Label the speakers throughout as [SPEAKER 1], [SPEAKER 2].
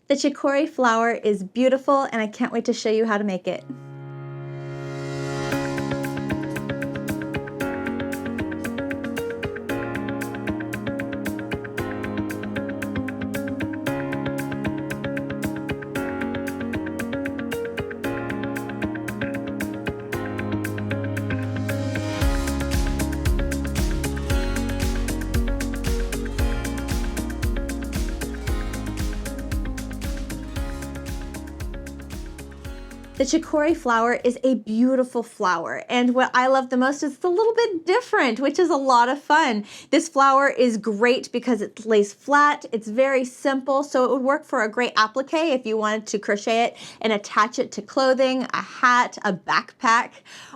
[SPEAKER 1] The Chicory flower is beautiful and I can't wait to show you how to make it. The Chicory flower is a beautiful flower, and what I love the most is it's a little bit different, which is a lot of fun. This flower is great because it lays flat, it's very simple, so it would work for a great applique if you wanted to crochet it and attach it to clothing, a hat, a backpack,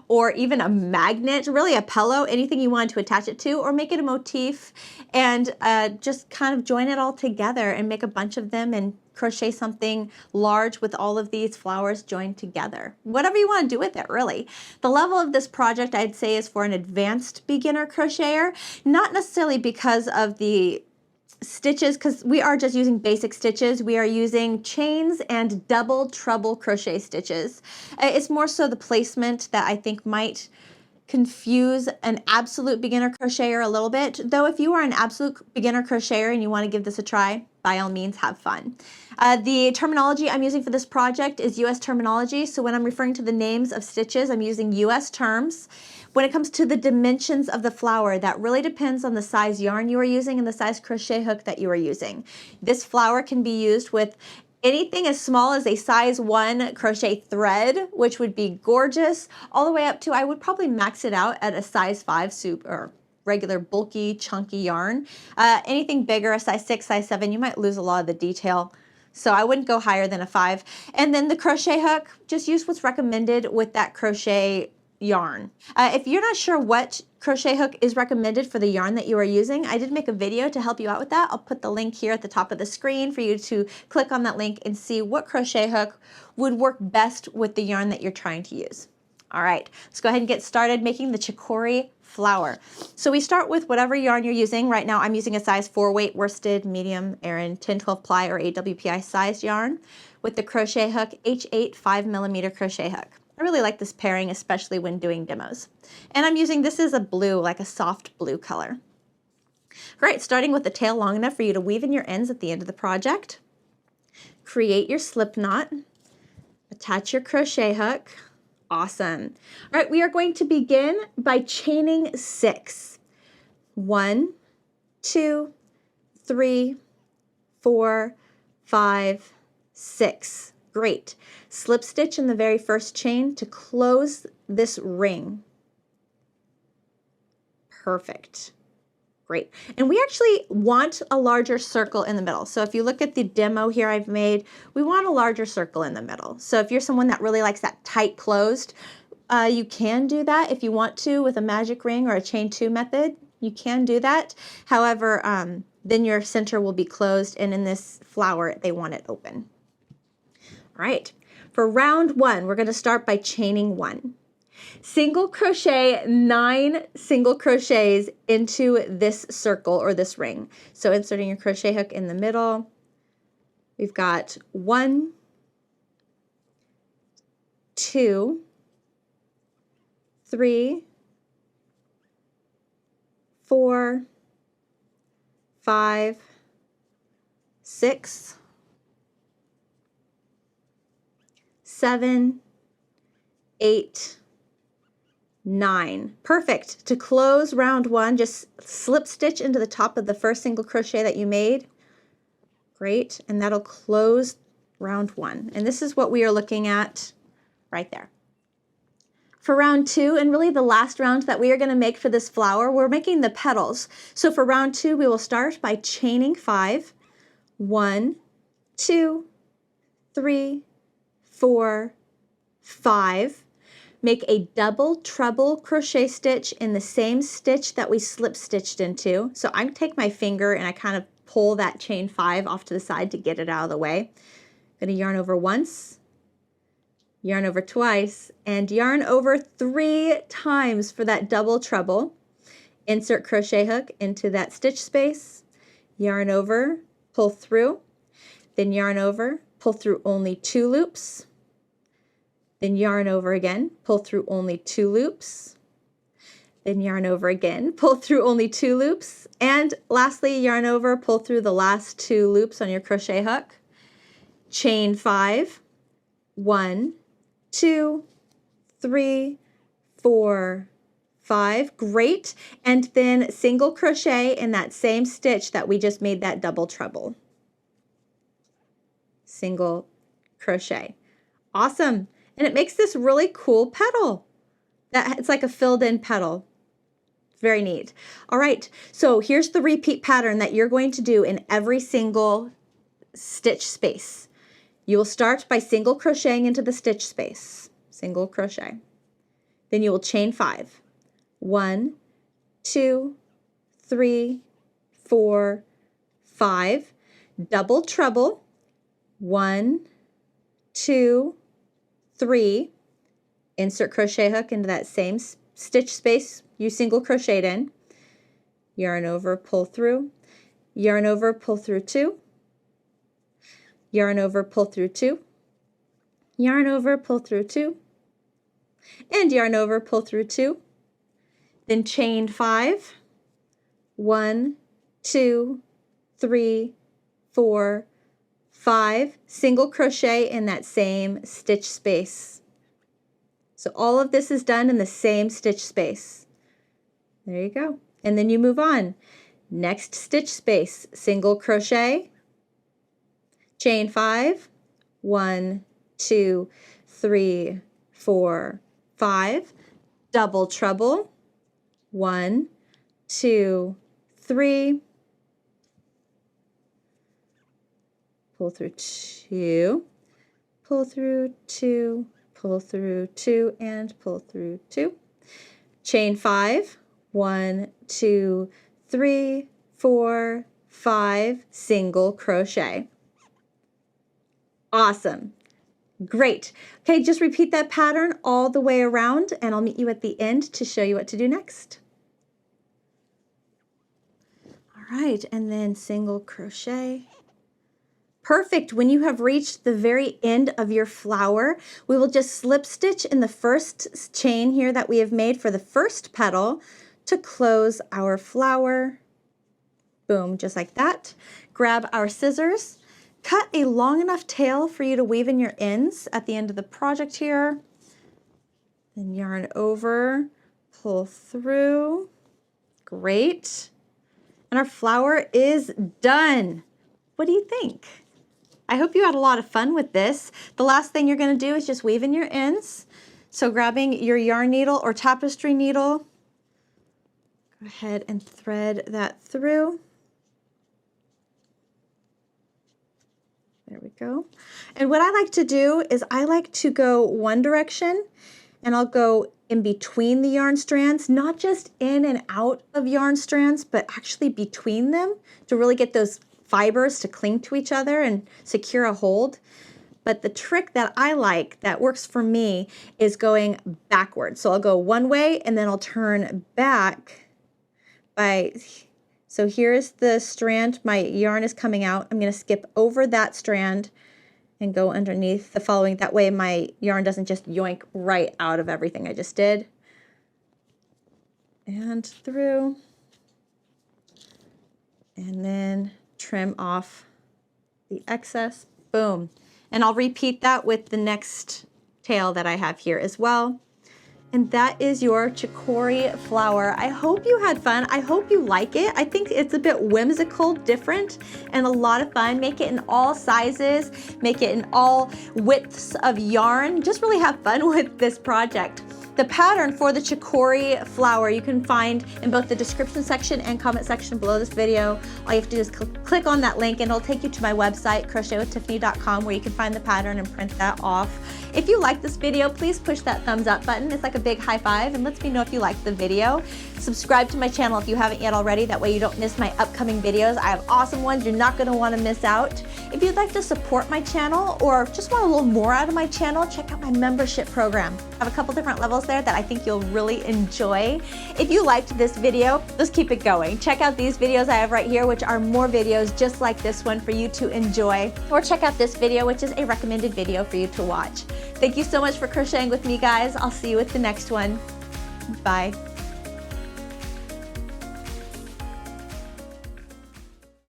[SPEAKER 1] or even a magnet, really a pillow, anything you wanted to attach it to, or make it a motif and just kind of join it all together and make a bunch of them and crochet something large with all of these flowers joined together. Whatever you want to do with it, really. The level of this project, I'd say, is for an advanced beginner crocheter, not necessarily because of the stitches, because we are just using basic stitches. We are using chains and double treble crochet stitches. It's more so the placement that I think might confuse an absolute beginner crocheter a little bit, though if you are an absolute beginner crocheter and you want to give this a try, by all means have fun. The terminology I'm using for this project is US terminology, so when I'm referring to the names of stitches, I'm using US terms. When it comes to the dimensions of the flower, that really depends on the size yarn you are using and the size crochet hook that you are using. This flower can be used with anything as small as a size 1 crochet thread, which would be gorgeous, all the way up to, I would probably max it out at a size 5 or regular bulky, chunky yarn. Anything bigger, a size 6, size 7, you might lose a lot of the detail. So I wouldn't go higher than a 5. And then the crochet hook, just use what's recommended with that crochet yarn. If you're not sure what crochet hook is recommended for the yarn that you are using, I did make a video to help you out with that. I'll put the link here at the top of the screen for you to click on that link and see what crochet hook would work best with the yarn that you're trying to use. All right, let's go ahead and get started making the Chicory flower. So we start with whatever yarn you're using. Right now I'm using a size 4 weight worsted medium Aran 10-12 ply or AWPI size yarn with the Crochet Hook H8 5mm crochet hook. I really like this pairing, especially when doing demos. And I'm using, this is a blue, like a soft blue color. All right, starting with the tail long enough for you to weave in your ends at the end of the project. Create your slip knot. Attach your crochet hook. Awesome. All right, we are going to begin by chaining 6. 1, 2, 3, 4, 5, 6. Great. Slip stitch in the very first chain to close this ring. Perfect. Great. And we actually want a larger circle in the middle. So if you look at the demo here I've made, we want a larger circle in the middle. So if you're someone that really likes that tight closed, you can do that if you want to with a magic ring or a chain 2 method. You can do that. However, then your center will be closed, and in this flower, they want it open. All right. For round 1, we're going to start by chaining 1. Single crochet 9 single crochets into this circle or this ring. So inserting your crochet hook in the middle, we've got 1, 2, 3, 4, 5, 6, 7, 8, 9. Perfect. To close round 1, just slip stitch into the top of the first single crochet that you made. Great. And that'll close round 1. And this is what we are looking at right there. For round 2, and really the last round that we are going to make for this flower, we're making the petals. So for round 2, we will start by chaining 5. 1, 2, 3, 4, 5. Make a double treble crochet stitch in the same stitch that we slip stitched into. So I take my finger and I kind of pull that chain 5 off to the side to get it out of the way. I'm going to yarn over once, yarn over twice, and yarn over 3 times for that double treble. Insert crochet hook into that stitch space, yarn over, pull through. then yarn over, pull through only 2 loops, then yarn over again, pull through only 2 loops, then yarn over again, pull through only 2 loops, and lastly yarn over, pull through the last 2 loops on your crochet hook, chain 5, 1, 2, 3, 4, 5, great, and then single crochet in that same stitch that we just made that double treble. Single crochet. Awesome. And it makes this really cool petal. It's like a filled in petal. Very neat. All right, so here's the repeat pattern that you're going to do in every single stitch space. You will start by single crocheting into the stitch space. Single crochet. Then you will chain 5. 1, 2, 3, 4, 5. Double treble. 1, 2, 3. Insert crochet hook into that same stitch space you single crocheted in. Yarn over, pull through. Yarn over, pull through 2. Yarn over, pull through 2. Yarn over, pull through 2. And yarn over, pull through 2. Then chain 5. 1, 2, 3, 4, 5. Single crochet in that same stitch space. So all of this is done in the same stitch space. There you go. And then you move on. Next stitch space, single crochet, chain 5, 1, 2, 3, 4, 5, double treble, 1, 2, 3, pull through 2, pull through 2, pull through 2, and pull through 2. Chain 5, 1, 2, 3, 4, 5, single crochet. Awesome. Great. Okay, just repeat that pattern all the way around, and I'll meet you at the end to show you what to do next. All right, and then single crochet. Perfect. When you have reached the very end of your flower, we will just slip stitch in the first chain here that we have made for the first petal to close our flower. Boom, just like that. Grab our scissors, cut a long enough tail for you to weave in your ends at the end of the project here. Then yarn over, pull through. Great. And our flower is done. What do you think? I hope you had a lot of fun with this. The last thing you're going to do is just weave in your ends. So grabbing your yarn needle or tapestry needle, go ahead and thread that through. There we go. And what I like to do is I like to go one direction, and I'll go in between the yarn strands, not just in and out of yarn strands, but actually between them to really get those fibers to cling to each other and secure a hold. But the trick that I like that works for me is going backwards. So I'll go one way and then I'll turn back so here's the strand, my yarn is coming out. I'm going to skip over that strand and go underneath the following. That way my yarn doesn't just yoink right out of everything I just did. And through. And then trim off the excess. Boom. And I'll repeat that with the next tail that I have here as well. And that is your Chicory flower. I hope you had fun. I hope you like it. I think it's a bit whimsical, different, and a lot of fun. Make it in all sizes, make it in all widths of yarn. Just really have fun with this project. The pattern for the Chicory flower you can find in both the description section and comment section below this video. All you have to do is click on that link and it'll take you to my website, crochetwithtiffany.com, where you can find the pattern and print that off. If you like this video, please push that thumbs up button. It's like a a big high five and lets me know if you liked the video. Subscribe to my channel if you haven't yet already. That way you don't miss my upcoming videos. I have awesome ones you're not going to want to miss out. If you'd like to support my channel or just want a little more out of my channel, check out my membership program. I have a couple different levels there that I think you'll really enjoy. If you liked this video, let's keep it going. Check out these videos I have right here, which are more videos just like this one for you to enjoy. Or check out this video, which is a recommended video for you to watch. Thank you so much for crocheting with me, guys. I'll see you with the next one. Bye.